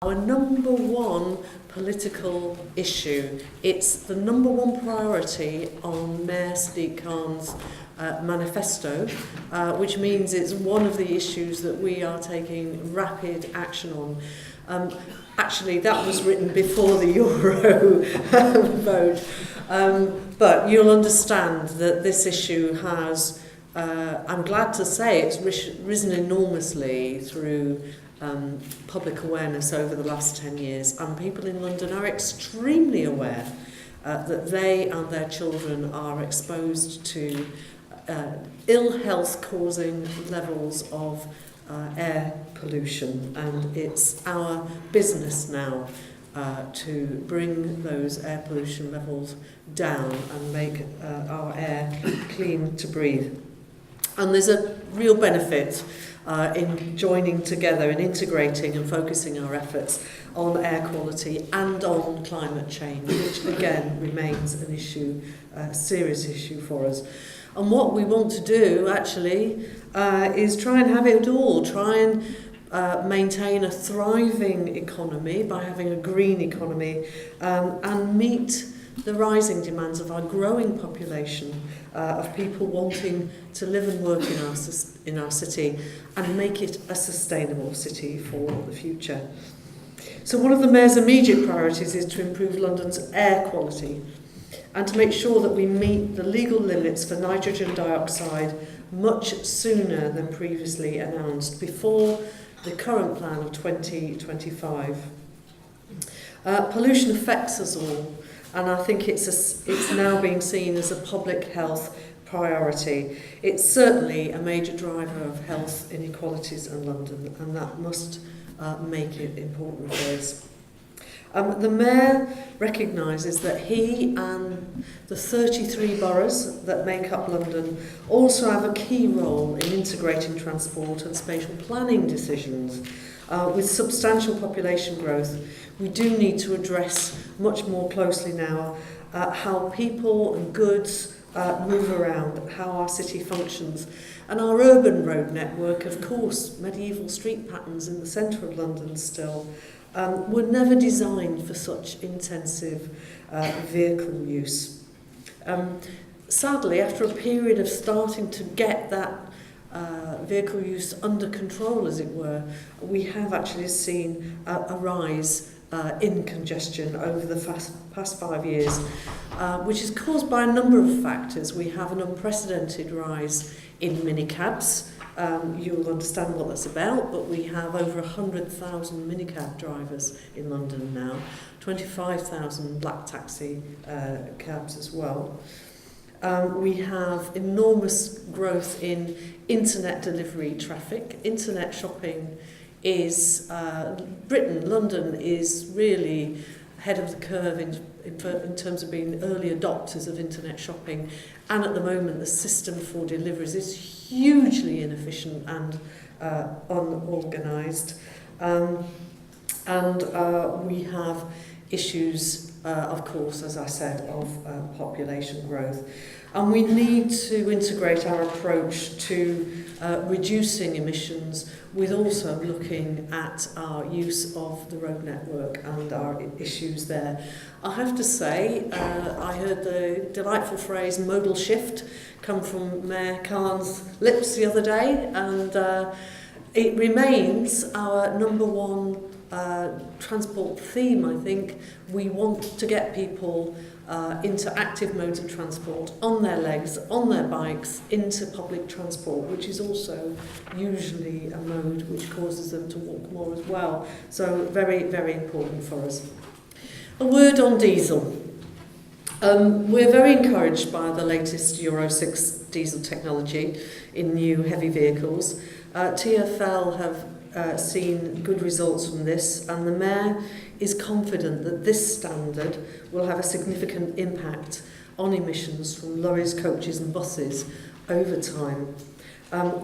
Our number one political issue. It's the number one priority on Mayor Sadiq Khan's manifesto, which means it's one of the issues that we are taking rapid action on. Actually, that was written before the Euro vote, but you'll understand that this issue has, I'm glad to say, it's risen enormously through public awareness over the last 10 years, and people in London are extremely aware that they and their children are exposed to ill health causing levels of air pollution, and it's our business now to bring those air pollution levels down and make our air clean to breathe. And there's a real benefit in joining together and integrating and focusing our efforts on air quality and on climate change, which again remains an issue, a serious issue for us. And what we want to do actually is try and have it all, try and maintain a thriving economy by having a green economy and meet the rising demands of our growing population of people wanting to live and work in our city and make it a sustainable city for the future. So one of the Mayor's immediate priorities is to improve London's air quality and to make sure that we meet the legal limits for nitrogen dioxide much sooner than previously announced, before the current plan of 2025. Pollution affects us all, and I think it's now being seen as a public health priority. It's certainly a major driver of health inequalities in London, and that must make it important for us. The Mayor recognises that he and the 33 boroughs that make up London also have a key role in integrating transport and spatial planning decisions. With substantial population growth, we do need to address much more closely now how people and goods move around, how our city functions. And our urban road network, of course, medieval street patterns in the centre of London still, were never designed for such intensive vehicle use. Sadly, after a period of starting to get that vehicle use under control, as it were, we have actually seen a rise in congestion over the past 5 years, which is caused by a number of factors. We have an unprecedented rise in minicabs. You'll understand what that's about, but we have over 100,000 minicab drivers in London now, 25,000 black taxi cabs as well. We have enormous growth in internet delivery traffic. Internet shopping is, London is really ahead of the curve in terms of being early adopters of internet shopping, and at the moment the system for deliveries is hugely inefficient and unorganised, and we have issues, of course, as I said, of population growth. And we need to integrate our approach to reducing emissions with also looking at our use of the road network and our issues there. I have to say, I heard the delightful phrase modal shift come from Mayor Khan's lips the other day, and it remains our number one transport theme, I think. We want to get people into active modes of transport, on their legs, on their bikes, into public transport, which is also usually a mode which causes them to walk more as well. So very, very important for us. A word on diesel. We're very encouraged by the latest Euro 6 diesel technology in new heavy vehicles. TfL have seen good results from this, and the Mayor is confident that this standard will have a significant impact on emissions from lorries, coaches and buses over time.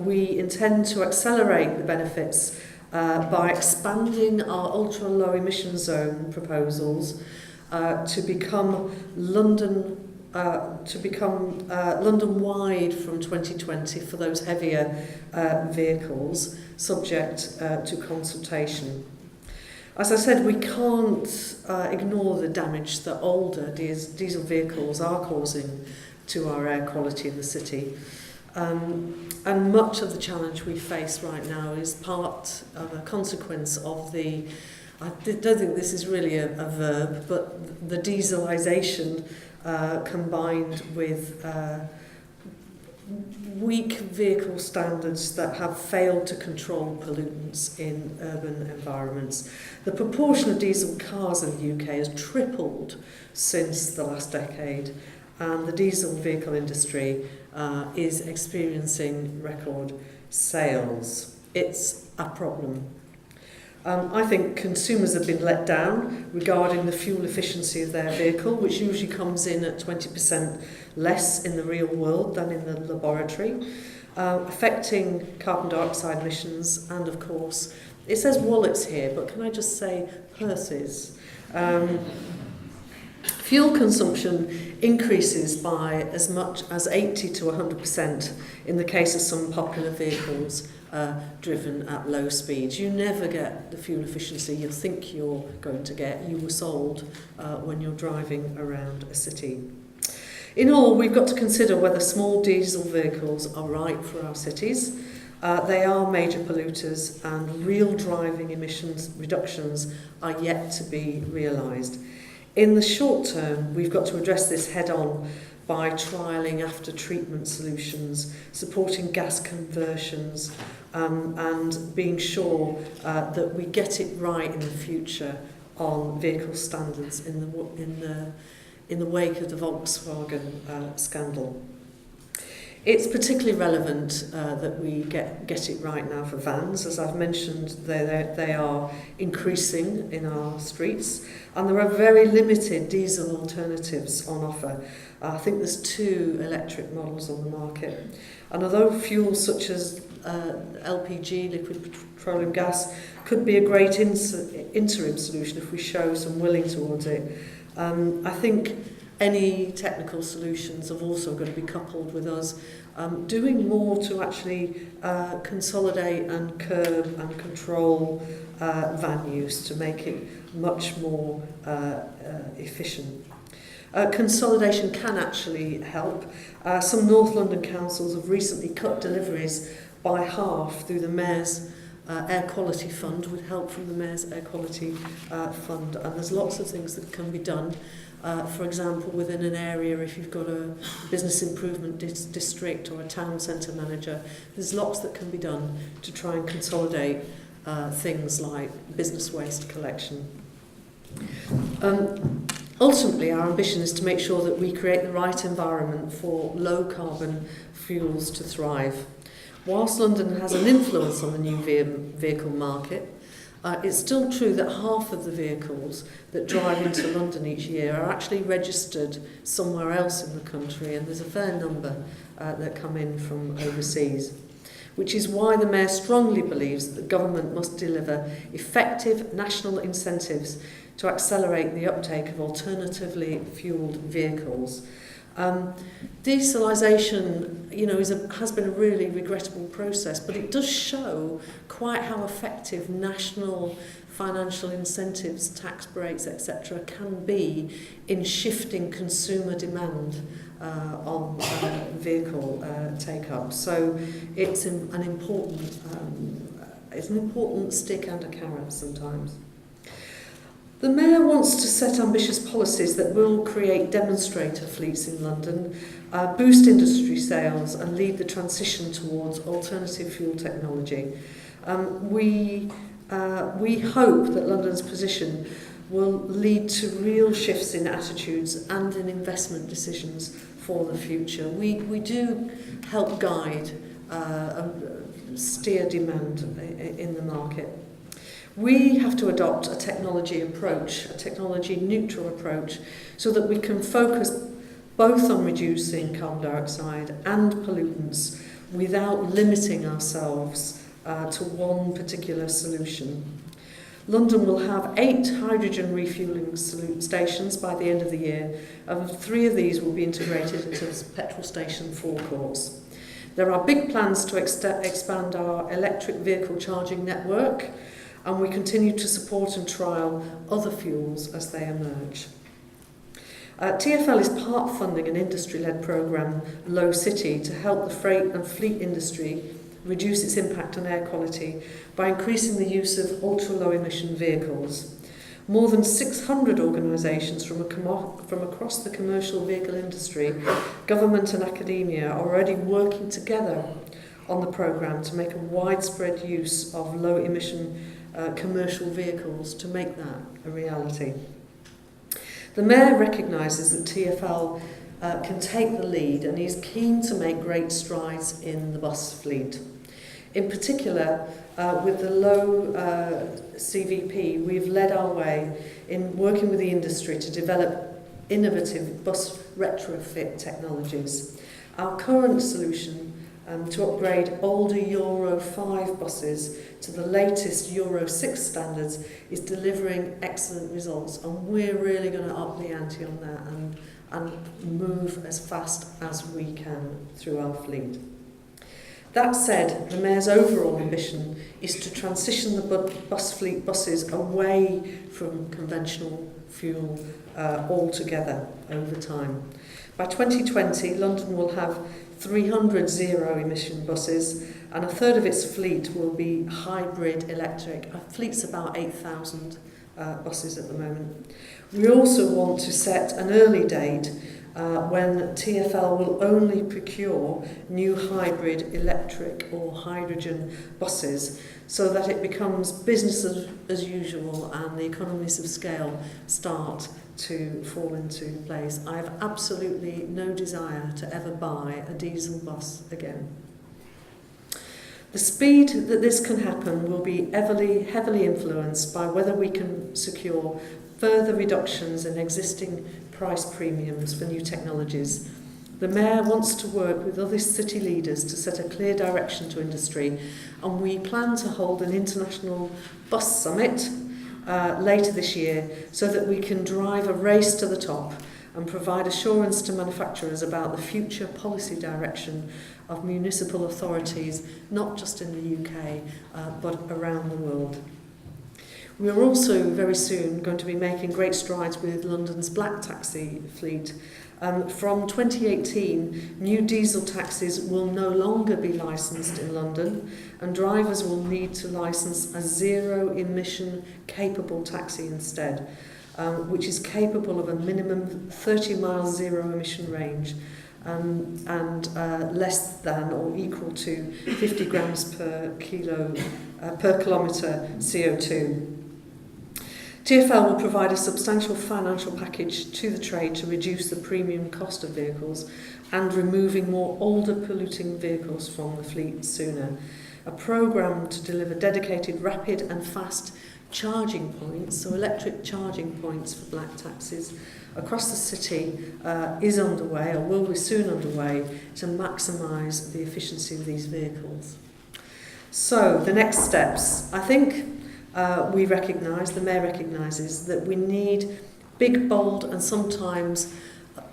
We intend to accelerate the benefits by expanding our ultra-low emission zone proposals to become London-wide from 2020 for those heavier vehicles, subject to consultation. As I said, we can't ignore the damage that older diesel vehicles are causing to our air quality in the city. And much of the challenge we face right now is part of a consequence of the, I don't think this is really a verb, but the dieselisation combined with weak vehicle standards that have failed to control pollutants in urban environments. The proportion of diesel cars in the UK has tripled since the last decade, and the diesel vehicle industry is experiencing record sales. It's a problem. I think consumers have been let down regarding the fuel efficiency of their vehicle, which usually comes in at 20% less in the real world than in the laboratory, affecting carbon dioxide emissions, and of course, it says wallets here, but can I just say purses? Fuel consumption increases by as much as 80 to 100% in the case of some popular vehicles driven at low speeds. You never get the fuel efficiency you think you're going to get. You were sold when you're driving around a city. In all, we've got to consider whether small diesel vehicles are right for our cities. They are major polluters, and real driving emissions reductions are yet to be realised. In the short term, we've got to address this head-on by trialling after-treatment solutions, supporting gas conversions, and being sure that we get it right in the future on vehicle standards in the wake of the Volkswagen scandal. It's particularly relevant that we get it right now for vans. As I've mentioned, they are increasing in our streets, and there are very limited diesel alternatives on offer. I think there's 2 electric models on the market. And although fuels such as LPG, liquid petroleum gas, could be a great interim solution if we show some willing towards it, I think any technical solutions have also got to be coupled with us doing more to actually consolidate and curb and control van use to make it much more efficient. Consolidation can actually help. Some North London councils have recently cut deliveries by half through the Mayor's Air Quality Fund, with help from the Mayor's Air Quality Fund, and there's lots of things that can be done. For example, within an area, if you've got a business improvement district or a town centre manager, there's lots that can be done to try and consolidate things like business waste collection. Ultimately, our ambition is to make sure that we create the right environment for low-carbon fuels to thrive. Whilst London has an influence on the new vehicle market, it's still true that half of the vehicles that drive into London each year are actually registered somewhere else in the country, and there's a fair number that come in from overseas, which is why the Mayor strongly believes that the government must deliver effective national incentives to accelerate the uptake of alternatively fuelled vehicles. Dieselisation, has been a really regrettable process, but it does show quite how effective national financial incentives, tax breaks, etc., can be in shifting consumer demand on vehicle take-up. So it's an important stick and a carrot sometimes. The Mayor wants to set ambitious policies that will create demonstrator fleets in London, boost industry sales, and lead the transition towards alternative fuel technology. We hope that London's position will lead to real shifts in attitudes and in investment decisions for the future. We do help guide and steer demand in the market. We have to adopt a technology neutral approach, so that we can focus both on reducing carbon dioxide and pollutants without limiting ourselves to one particular solution. London will have 8 hydrogen refuelling stations by the end of the year, and 3 of these will be integrated into the petrol station forecourts. There are big plans to expand our electric vehicle charging network, and we continue to support and trial other fuels as they emerge. TfL is part funding an industry-led programme, Low City, to help the freight and fleet industry reduce its impact on air quality by increasing the use of ultra-low emission vehicles. More than 600 organisations from across the commercial vehicle industry, government and academia are already working together on the programme to make a widespread use of low emission commercial vehicles to make that a reality. The Mayor recognises that TfL can take the lead, and he's keen to make great strides in the bus fleet. In particular, with the LowCVP, we've led our way in working with the industry to develop innovative bus retrofit technologies. Our current solution to upgrade older Euro 5 buses to the latest Euro 6 standards is delivering excellent results, and we're really going to up the ante on that and move as fast as we can through our fleet. That said, the Mayor's overall ambition is to transition the bus fleet buses away from conventional fuel altogether over time. By 2020, London will have 300 zero-emission buses, and a third of its fleet will be hybrid electric. Our fleet's about 8,000 buses at the moment. We also want to set an early date when TfL will only procure new hybrid electric or hydrogen buses, so that it becomes business as usual and the economies of scale start to fall into place. I have absolutely no desire to ever buy a diesel bus again. The speed that this can happen will be heavily influenced by whether we can secure further reductions in existing price premiums for new technologies. The Mayor wants to work with other city leaders to set a clear direction to industry, and we plan to hold an international bus summit later this year so that we can drive a race to the top and provide assurance to manufacturers about the future policy direction of municipal authorities, not just in the UK, but around the world. We are also very soon going to be making great strides with London's black taxi fleet. From 2018, new diesel taxis will no longer be licensed in London, and drivers will need to license a zero-emission capable taxi instead, which is capable of a minimum 30-mile zero-emission range and less than or equal to 50 grams per kilometre CO2. TfL will provide a substantial financial package to the trade to reduce the premium cost of vehicles and removing more older polluting vehicles from the fleet sooner. A programme to deliver dedicated rapid and fast charging points, so electric charging points for black taxis across the city is underway, or will be soon underway, to maximise the efficiency of these vehicles. So the next steps, I think we recognise, the Mayor recognises, that we need big, bold and sometimes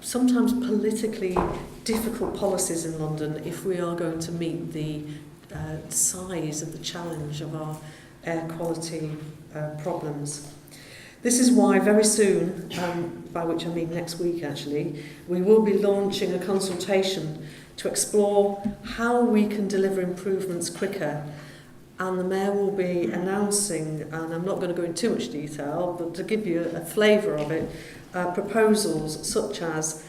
politically difficult policies in London if we are going to meet the size of the challenge of our air quality problems. This is why very soon, by which I mean next week actually, we will be launching a consultation to explore how we can deliver improvements quicker. And the Mayor will be announcing, and I'm not going to go into too much detail, but to give you a flavour of it, proposals such as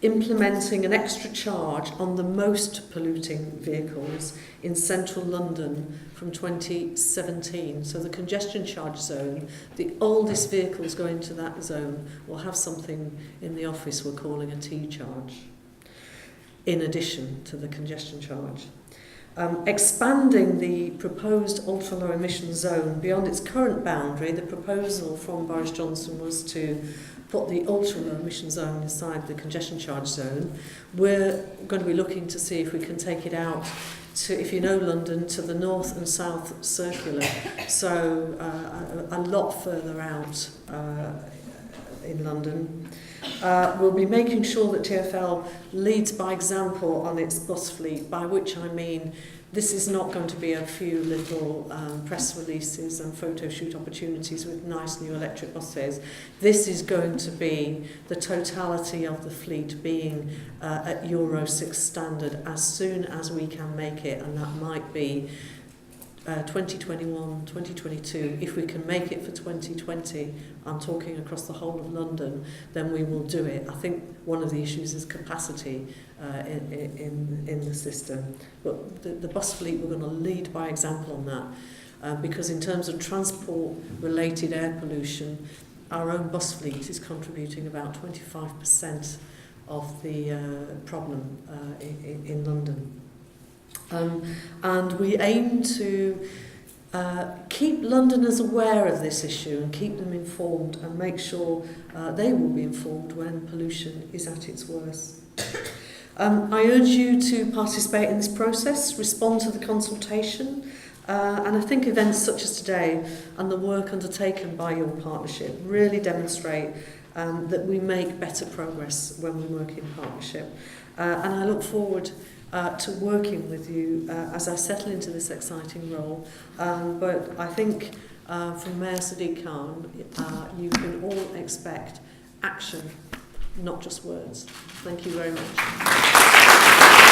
implementing an extra charge on the most polluting vehicles in central London from 2017. So the congestion charge zone, the oldest vehicles going to that zone will have something in the office we're calling a T charge, in addition to the congestion charge. Expanding the proposed ultra-low emission zone beyond its current boundary. The proposal from Boris Johnson was to put the ultra-low emission zone inside the congestion charge zone. We're going to be looking to see if we can take it out to, if you know London, to the north and south circular, so a lot further out in London. We'll be making sure that TfL leads by example on its bus fleet, by which I mean this is not going to be a few little press releases and photo shoot opportunities with nice new electric buses. This is going to be the totality of the fleet being at Euro 6 standard as soon as we can make it, and that might be 2021, 2022. If we can make it for 2020, I'm talking across the whole of London, then we will do it. I think one of the issues is capacity in the system. But the bus fleet, we're going to lead by example on that, because in terms of transport-related air pollution, our own bus fleet is contributing about 25% of the problem in London. And we aim to keep Londoners aware of this issue and keep them informed and make sure they will be informed when pollution is at its worst. I urge you to participate in this process, respond to the consultation, and I think events such as today and the work undertaken by your partnership really demonstrate that we make better progress when we work in partnership. And I look forward to working with you as I settle into this exciting role. But I think from Mayor Sadiq Khan, you can all expect action, not just words. Thank you very much.